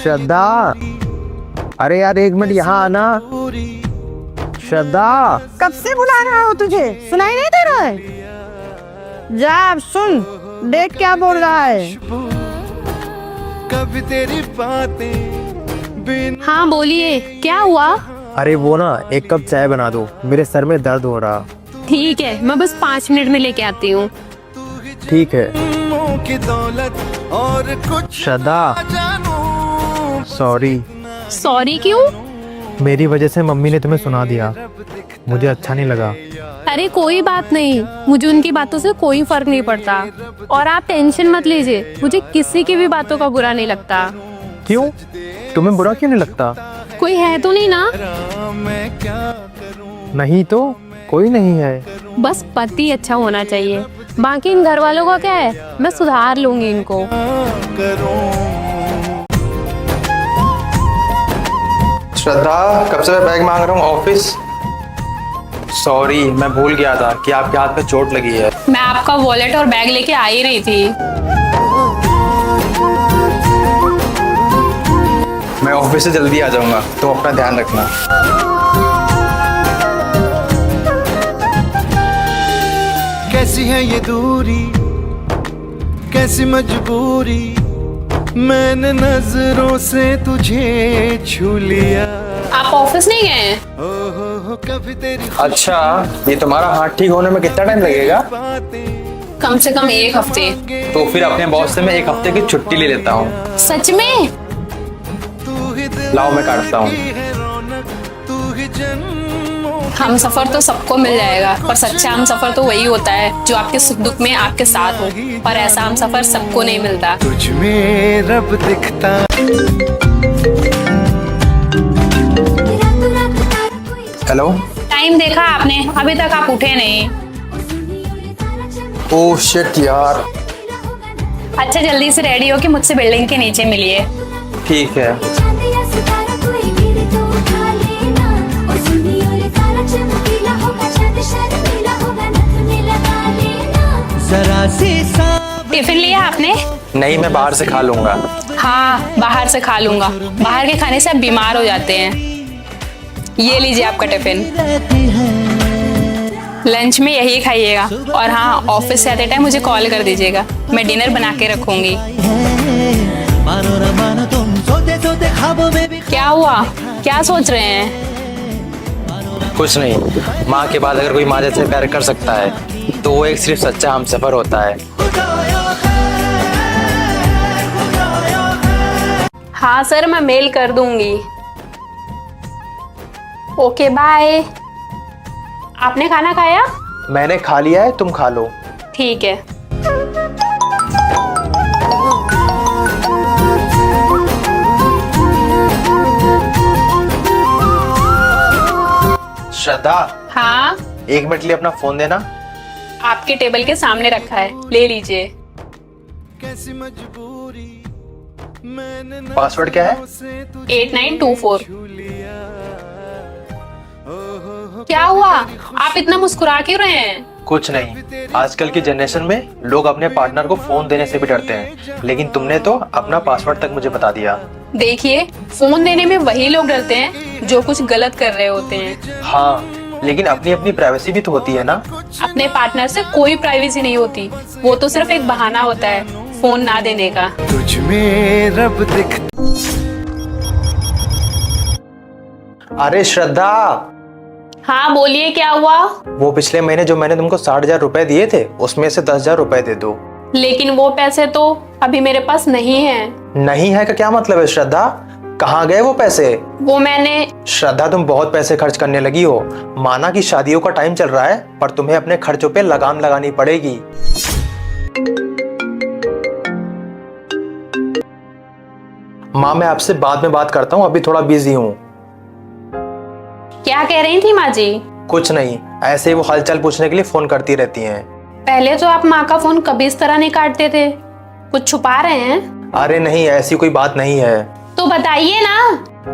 श्रद्धा, अरे यार एक मिनट यहाँ आना। श्रद्धा, कब से बुला रहा हूँ तुझे, सुनाई नहीं दे रहा है? जा अब सुन, देख क्या बोल रहा है। कभी तेरी बातें। हाँ बोलिए, क्या हुआ? अरे वो ना एक कप चाय बना दो, मेरे सर में दर्द हो रहा। ठीक है, मैं बस 5 मिनट में लेके आती हूँ। ठीक है। की दौलत और कुछ श्रद्धा, सॉरी। सॉरी क्यों? मेरी वजह से मम्मी ने तुम्हें सुना दिया, मुझे अच्छा नहीं लगा। अरे कोई बात नहीं, मुझे उनकी बातों से कोई फर्क नहीं पड़ता। और आप टेंशन मत लीजिए, मुझे किसी की भी बातों का बुरा नहीं लगता। क्यों? तुम्हें बुरा क्यों नहीं लगता? कोई है तो नहीं ना? मैं क्या करूं। नहीं तो कोई नहीं है। बस पति अच्छा होना चाहिए, बाकी इन घर वालों का क्या है, मैं सुधार लूंगी इनको। श्रद्धा, कब से मैं बैग मांग रहा हूँ ऑफिस। सॉरी, मैं भूल गया था कि आपके हाथ में चोट लगी है। मैं आपका वॉलेट और बैग लेके आ ही रही थी। मैं ऑफिस से जल्दी आ जाऊंगा, तो अपना ध्यान रखना। कैसी है ये दूरी, कैसी मजबूरी, मैंने नजरों से तुझे छू लिया। आप ऑफिस नहीं गए हैं? ओहो कभी तेरी अच्छा, ये तुम्हारा हाथ ठीक होने में कितना टाइम लगेगा? बातें। कम से कम 1 हफ्ते। तो फिर अपने बॉस से मैं 1 हफ्ते की छुट्टी ले लेता हूँ। सच में? लाओ मैं काटता हूँ। हम सफर तो सबको मिल जाएगा, पर सच्चा हम सफर तो वही होता है जो आपके सुख दुख में आपके साथ हो, और ऐसा हम सफर सबको नहीं मिलता। तुझ में रब दिखता। हेलो। टाइम देखा आपने? अभी तक आप उठे नहीं। ओह शिट यार। अच्छा जल्दी से रेडी हो के मुझसे बिल्डिंग के नीचे मिलिए। ठीक है। टिफिन लिया आपने? नहीं, मैं बाहर से खा लूंगा। हाँ बाहर से खा लूंगा, बाहर के खाने से आप बीमार हो जाते हैं। ये लीजिए आपका टिफिन, लंच में यही खाइएगा। और हाँ, ऑफिस से आते टाइम मुझे कॉल कर दीजिएगा, मैं डिनर बना के रखूंगी। क्या हुआ, क्या सोच रहे हैं? कुछ नहीं, माँ के बाद अगर कोई माँ जैसे प्यार कर सकता है तो वो एक सिर्फ सच्चा हमसफर होता है। हाँ सर, मैं मेल कर दूंगी। Okay bye. आपने खाना खाया? मैंने खा लिया है, तुम खा लो। ठीक है। श्रद्धा, हाँ 1 मिनट लिए अपना फोन देना। आपके टेबल के सामने रखा है, ले लीजिए। कैसी मजबूरी, मैंने पासवर्ड क्या है? 8924। क्या हुआ, आप इतना मुस्कुरा क्यों रहे हैं? कुछ नहीं, आजकल की जनरेशन में लोग अपने पार्टनर को फोन देने से भी डरते हैं, लेकिन तुमने तो अपना पासवर्ड तक मुझे बता दिया। देखिए, फोन देने में वही लोग डरते हैं जो कुछ गलत कर रहे होते हैं। हाँ, लेकिन अपनी अपनी प्राइवेसी भी तो होती है ना। अपने पार्टनर से कोई प्राइवेसी नहीं होती, वो तो सिर्फ एक बहाना होता है फोन ना देने का। तुझ में रब दिखता। अरे श्रद्धा, हाँ बोलिए, क्या हुआ? वो पिछले महीने जो मैंने तुमको 60,000 रुपए दिए थे, उसमें से 10,000 रुपए दे दो। लेकिन वो पैसे तो अभी मेरे पास नहीं है। नहीं है का क्या मतलब है श्रद्धा? कहाँ गए वो पैसे? वो मैंने श्रद्धा, तुम बहुत पैसे खर्च करने लगी हो। माना कि शादियों का टाइम चल रहा है, पर तुम्हें अपने खर्चों पे लगाम लगानी पड़ेगी। माँ, मैं आपसे बाद में बात करता हूँ, अभी थोड़ा बिजी हूँ। क्या कह रही थी माँ जी? कुछ नहीं, ऐसे ही वो हालचाल पूछने के लिए फोन करती रहती हैं। पहले तो आप माँ का फोन कभी इस तरह नहीं काटते थे, कुछ छुपा रहे हैं? अरे नहीं, ऐसी कोई बात नहीं है। तो बताइए ना।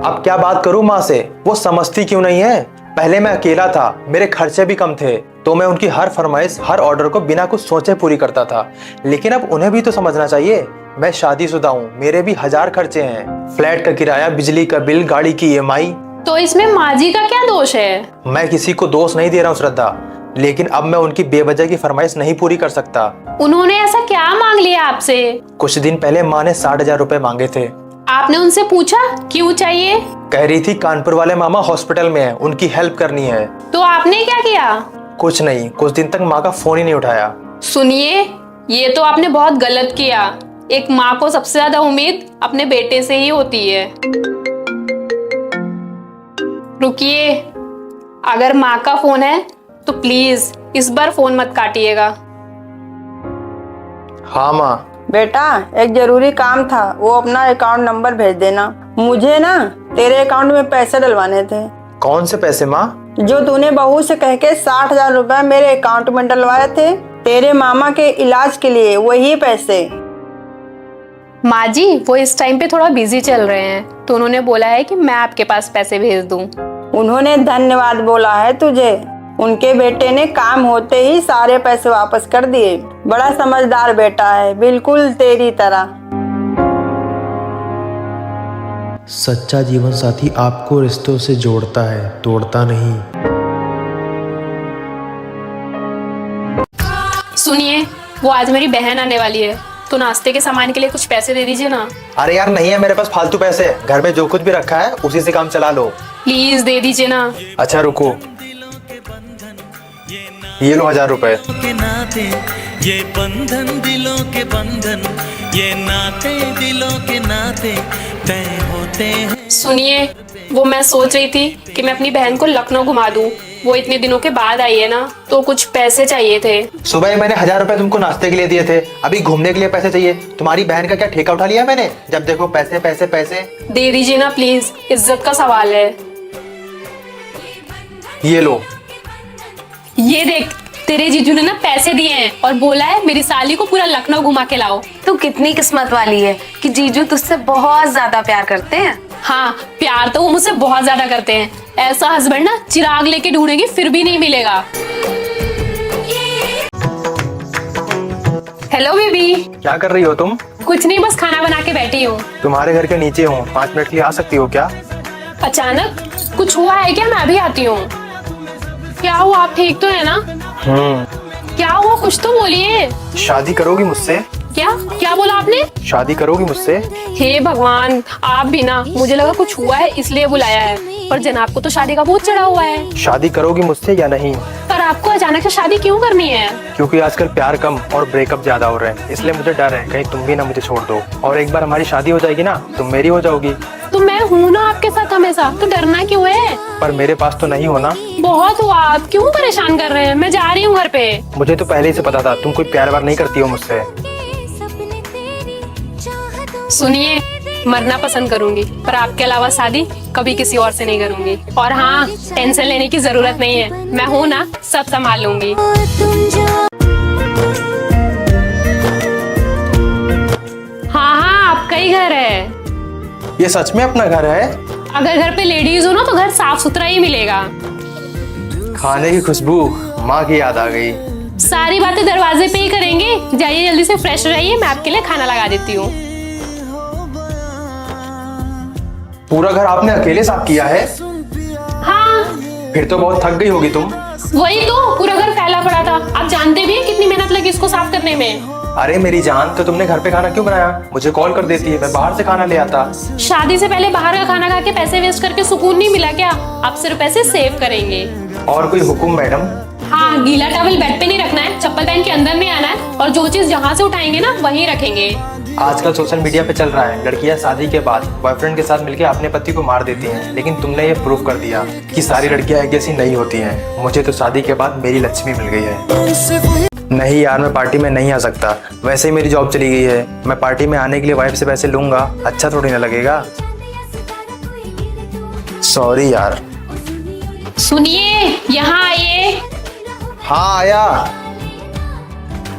अब क्या बात करूं माँ से, वो समझती क्यों नहीं है? पहले मैं अकेला था, मेरे खर्चे भी कम थे, तो मैं उनकी हर फरमाइश, हर ऑर्डर को बिना कुछ सोचे पूरी करता था। लेकिन अब उन्हें भी तो समझना चाहिए मैं शादीशुदा हूँ, मेरे भी 1000 खर्चे हैं। फ्लैट का किराया, बिजली का बिल, गाड़ी की EMI। तो इसमें माँ जी का क्या दोष है? मैं किसी को दोष नहीं दे रहा हूँ श्रद्धा, लेकिन अब मैं उनकी बेवजह की फरमाइश नहीं पूरी कर सकता। उन्होंने ऐसा क्या मांग लिया आपसे? कुछ दिन पहले माँ ने 60,000 रुपए मांगे थे। आपने उनसे पूछा क्यों चाहिए? कह रही थी कानपुर वाले मामा हॉस्पिटल में है, उनकी हेल्प करनी है। तो आपने क्या किया? कुछ नहीं, कुछ दिन तक माँ का फोन ही नहीं उठाया। सुनिए, ये तो आपने बहुत गलत किया। एक माँ को सबसे ज्यादा उम्मीद अपने बेटे से ही होती है। रुकिए, अगर माँ का फोन है तो प्लीज इस बार फोन मत काटिएगा। हाँ माँ। बेटा, एक जरूरी काम था, वो अपना अकाउंट नंबर भेज देना। मुझे ना तेरे अकाउंट में पैसे डलवाने थे। कौन से पैसे माँ? जो तूने बहू से कह के 60,000 रुपए मेरे अकाउंट में डलवाए थे तेरे मामा के इलाज के लिए, वही पैसे। माँ जी, वो इस टाइम पे थोड़ा बिजी चल रहे हैं, तो उन्होंने बोला है कि मैं आपके पास पैसे भेज दूं। उन्होंने धन्यवाद बोला है तुझे। उनके बेटे ने काम होते ही सारे पैसे वापस कर दिए। बड़ा समझदार बेटा है, बिल्कुल तेरी तरह। सच्चा जीवन साथी आपको रिश्तों से जोड़ता है, तोड़ता नहीं। सुनिए, वो आज मेरी बहन आने वाली है, तो नाश्ते के सामान के लिए कुछ पैसे दे दीजिए ना। अरे यार नहीं है मेरे पास फालतू पैसे, घर में जो कुछ भी रखा है उसी से काम चला लो। प्लीज दे दीजिए ना। अच्छा रुको, ये लो 1000 रुपए। के नाते ये बंधन दिलों के बंधन, ये नाते दिलों के नाते तय होते हैं। सुनिए, वो मैं सोच रही थी कि मैं अपनी बहन को लखनऊ घुमा दूं। वो इतने दिनों के बाद आई है ना, तो कुछ पैसे चाहिए थे। सुबह ही मैंने 1000 रुपए तुमको नाश्ते के लिए दिए थे, अभी घूमने के लिए पैसे चाहिए। तुम्हारी बहन का क्या ठेका उठा लिया मैंने? जब देखो पैसे पैसे पैसे। दे दीजिए ना प्लीज, इज्जत का सवाल है। ये लो। ये देख, तेरे जीजू ने ना पैसे दिए हैं और बोला है मेरी साली को पूरा लखनऊ घुमा के लाओ। तू कितनी किस्मत वाली है कि जीजू तुझसे बहुत ज्यादा प्यार करते हैं। हाँ, प्यार तो वो मुझसे बहुत ज्यादा करते हैं। ऐसा हस्बैंड ना चिराग लेके ढूंढेगी फिर भी नहीं मिलेगा। Hello baby. क्या कर रही हो तुम? कुछ नहीं, बस खाना बना के बैठी हूँ। तुम्हारे घर के नीचे हूँ, 5 मिनट के लिए आ सकती हो क्या? अचानक कुछ हुआ है क्या? मैं भी आती हूँ। क्या हुआ, आप ठीक तो है ना? क्या हुआ, कुछ तो बोलिए। शादी करोगी मुझसे? क्या क्या बोला आपने? शादी करोगी मुझसे? हे भगवान, आप भी ना, मुझे लगा कुछ हुआ है इसलिए बुलाया है, पर जनाब को तो शादी का भूत चढ़ा हुआ है। शादी करोगी मुझसे या नहीं? पर आपको अचानक से शादी क्यों करनी है? क्योंकि आजकल प्यार कम और ब्रेकअप ज्यादा हो रहे हैं, इसलिए मुझे डर है कहीं तुम भी ना मुझे छोड़ दो। और एक बार हमारी शादी हो जाएगी ना, तुम मेरी हो जाओगी। तो मैं हूँ ना आपके साथ हमेशा, तो डरना क्यों है? पर मेरे पास तो नहीं हो ना। बहुत हुआ, आप क्यों परेशान कर रहे हैं? मैं जा रही हूँ घर पे। मुझे तो पहले ही से पता था तुम कोई प्यार वार नहीं करती हो मुझसे। सुनिए, मरना पसंद करूंगी, पर आपके अलावा शादी कभी किसी और से नहीं करूंगी। और हाँ, टेंशन लेने की जरूरत नहीं है, मैं हूँ ना, सब संभाल लूंगी। हाँ, आपका ही घर है। ये सच में अपना घर है? अगर घर पे लेडीज हो ना तो घर साफ सुथरा ही मिलेगा। खाने की खुशबू, माँ की याद आ गई। सारी बातें दरवाजे पे ही करेंगे। जाइए जल्दी से फ्रेश रहिए, मैं आपके लिए खाना लगा देती हूँ। पूरा घर आपने अकेले साफ किया है? हाँ। फिर तो बहुत थक गई होगी तुम। वही तो, पूरा घर फैला पड़ा था। आप जानते भी हैं कितनी मेहनत लगी इसको साफ करने में। अरे मेरी जान, तो तुमने घर पे खाना क्यों बनाया? मुझे कॉल कर देती है, मैं बाहर से खाना ले आता। शादी से पहले बाहर का खाना खा के पैसे वेस्ट करके सुकून नहीं मिला क्या? आप सिर्फ पैसे सेव करेंगे। और कोई हुक्म मैडम? हाँ, गीला टॉवल बेड पे नहीं रखना है, चप्पल पहन के अंदर नहीं आना है, और जो चीज जहाँ से उठाएंगे ना वहीं रखेंगे। आजकल सोशल मीडिया पे चल रहा है, लड़कियां शादी के बाद बॉयफ्रेंड के साथ मिलकर अपने पति को मार देती हैं, लेकिन तुमने ये प्रूव कर दिया कि सारी लड़कियां एक जैसी नहीं होती हैं। मुझे तो शादी के बाद मेरी लक्ष्मी मिल गई है। नहीं यार, मैं पार्टी में नहीं आ सकता, वैसे ही मेरी जॉब चली गई है। मैं पार्टी में आने के लिए वाइफ से पैसे लूंगा, अच्छा थोड़ी ना लगेगा। सॉरी यार। सुनिए, यहाँ आइए। हाँ आया।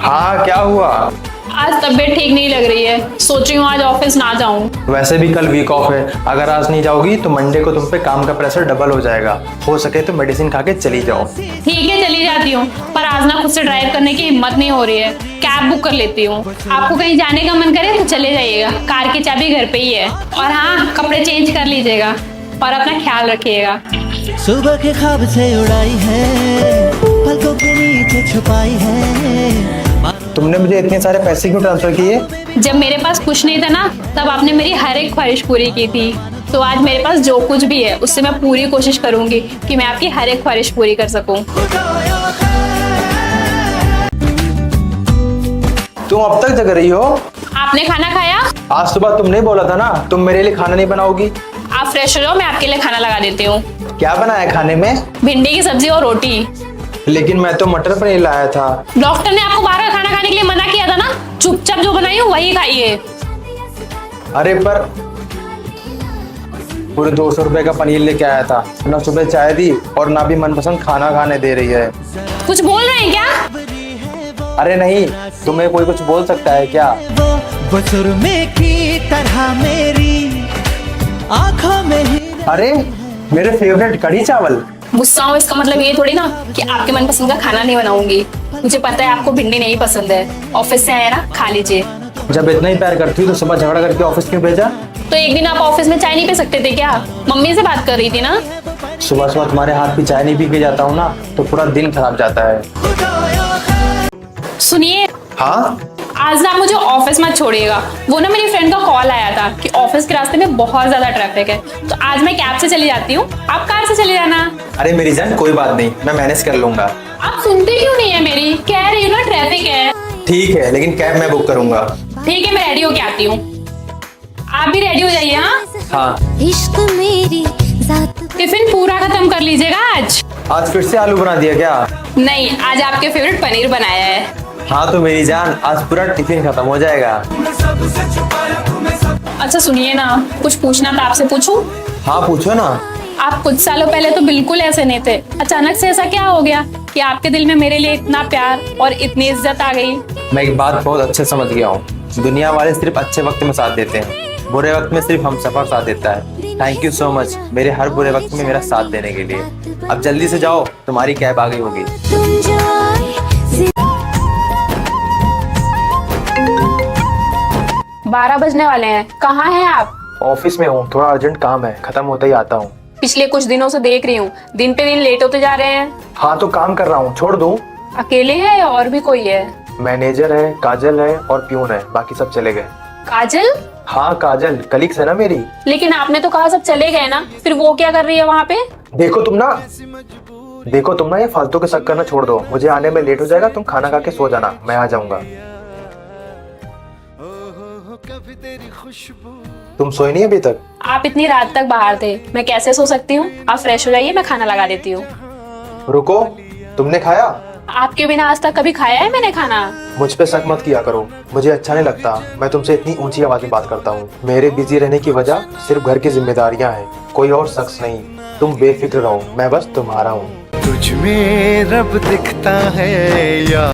हाँ क्या हुआ? आज तबीयत ठीक नहीं लग रही है, सोच रही हूँ आज ऑफिस ना जाऊँ। वैसे भी कल वीक ऑफ है, अगर आज नहीं जाओगी तो मंडे को तुम पे काम का प्रेशर डबल हो जाएगा। हो सके तो मेडिसिन खा के चली जाओ। ठीक है चली जाती हूँ, पर आज ना खुद से ड्राइव करने की हिम्मत नहीं हो रही है। कैब बुक कर लेती हूँ। आपको कहीं जाने का मन करे तो चले जाइएगा, कार की चाबी घर पे ही है। और हाँ, कपड़े चेंज कर लीजिएगा और अपना ख्याल रखिएगा। सुबह के ख्वाब से उड़ाई है, पलकों के नीचे छुपाई है। तुमने मुझे इतने सारे पैसे क्यों ट्रांसफर किए? जब मेरे पास कुछ नहीं था ना, तब आपने मेरी हर एक ख्वाहिश पूरी की थी। तो आज मेरे पास जो कुछ भी है उससे मैं पूरी कोशिश करूंगी कि मैं आपकी हर एक ख्वाहिश पूरी कर सकूं। तुम अब तक जग रही हो? आपने खाना खाया? आज सुबह तुमने बोला था ना तुम मेरे लिए खाना नहीं बनाओगी। आप फ्रेश हो जाओ, मैं आपके लिए खाना लगा देती हूँ। क्या बनाया खाने में? भिंडी की सब्जी और रोटी। लेकिन मैं तो मटर पनीर लाया था। डॉक्टर ने आपको बाहर का खाना खाने के लिए मना किया था ना, चुपचाप जो बनाई हो वही खाइए। अरे पर पूरे 200 रुपए का पनीर लेके आया था, ना सुबह चाय दी और ना भी मनपसंद खाना खाने दे रही है। कुछ बोल रहे हैं क्या? अरे नहीं, तुम्हें कोई कुछ बोल सकता है क्या? वो सुरमे की तरह मेरी आंखों में ही। अरे मेरे फेवरेट कढ़ी चावल। गुस्सा हूँ इसका मतलब ये थोड़ी ना कि आपके मनपसंद का खाना नहीं बनाऊंगी। मुझे पता है आपको भिंडी नहीं पसंद है। ऑफिस से आए ना, खा लीजिए। जब इतना ही प्यार करती तो सुबह झगड़ा करके ऑफिस क्यों भेजा? तो एक दिन आप ऑफिस में चाय नहीं पी सकते थे क्या? मम्मी से बात कर रही थी ना। सुबह सुबह तुम्हारे हाथ की चाय नहीं पी के जाता हूँ ना तो पूरा दिन खराब जाता है। सुनिए, हाँ? आज ना आप मुझे ऑफिस मत छोड़िएगा। वो ना मेरी फ्रेंड का कॉल आया था कि ऑफिस के रास्ते में बहुत ज्यादा ट्रैफिक है, तो आज मैं कैब से चली जाती हूँ, आप कार से चले जाना। अरे मेरी जान कोई बात नहीं, मैं मैनेज कर लूंगा। आप सुनते क्यों नहीं है मेरी? कह रही हूँ ना ट्रैफिक है। ठीक है, लेकिन कैब मैं बुक करूंगा। ठीक है, मैं रेडी होके आती हूँ। आप भी रेडी हो जाइए। हाँ। इश्क मेरी जात टिफिन पूरा खत्म कर लीजिएगा आज। आज फिर से आलू बना दिया क्या? नहीं, आज आपके फेवरेट पनीर बनाया है। हाँ तो मेरी जान आज पूरा टिफिन खत्म हो जाएगा। अच्छा सुनिए ना, कुछ पूछना था आपसे, पूछूं? हाँ पूछो ना। आप कुछ सालों पहले तो बिल्कुल ऐसे नहीं थे, अचानक से ऐसा क्या हो गया कि आपके दिल में मेरे लिए इतना प्यार और इतनी इज्जत आ गई? मैं एक बात बहुत अच्छे समझ गया हूँ, दुनिया वाले सिर्फ अच्छे वक्त में साथ देते हैं, बुरे वक्त में सिर्फ हम सफर साथ देता है। थैंक यू सो मच मेरे हर बुरे वक्त में मेरा साथ देने के लिए। अब जल्दी से जाओ, तुम्हारी कैब आ गई होगी। तुम जो आए 12 बजने वाले हैं, कहाँ हैं आप? ऑफिस में हूँ, थोड़ा अर्जेंट काम है, खत्म होते ही आता हूँ। पिछले कुछ दिनों से देख रही हूँ, दिन पे दिन लेट होते जा रहे हैं। हाँ तो काम कर रहा हूँ, छोड़ दूँ? अकेले हैं या और भी कोई है? मैनेजर है, काजल है और प्यून है, बाकी सब चले गए। काजल? हाँ काजल कलीग्स है ना मेरी। लेकिन आपने तो कहा सब चले गए ना, फिर वो क्या कर रही है वहाँ पे? देखो तुम ना ये फालतू के शक करना छोड़ दो, मुझे आने में लेट हो जाएगा, तुम खाना खा के सो जाना, मैं आ जाऊंगा। तुम सोई नहीं अभी तक? आप इतनी रात तक बाहर थे, मैं कैसे सो सकती हूँ? आप फ्रेश हो जाइए, मैं खाना लगा देती हूँ। रुको, तुमने खाया? आपके बिना आज तक कभी खाया है मैंने खाना? मुझ पे शक मत किया करो, मुझे अच्छा नहीं लगता मैं तुमसे इतनी ऊंची आवाज में बात करता हूँ। मेरे बिजी रहने की वजह सिर्फ घर की जिम्मेदारियां हैं, कोई और शख्स नहीं। तुम बेफिक्र रहो, मैं बस तुम्हारा हूँ। तुझ में रब दिखता है या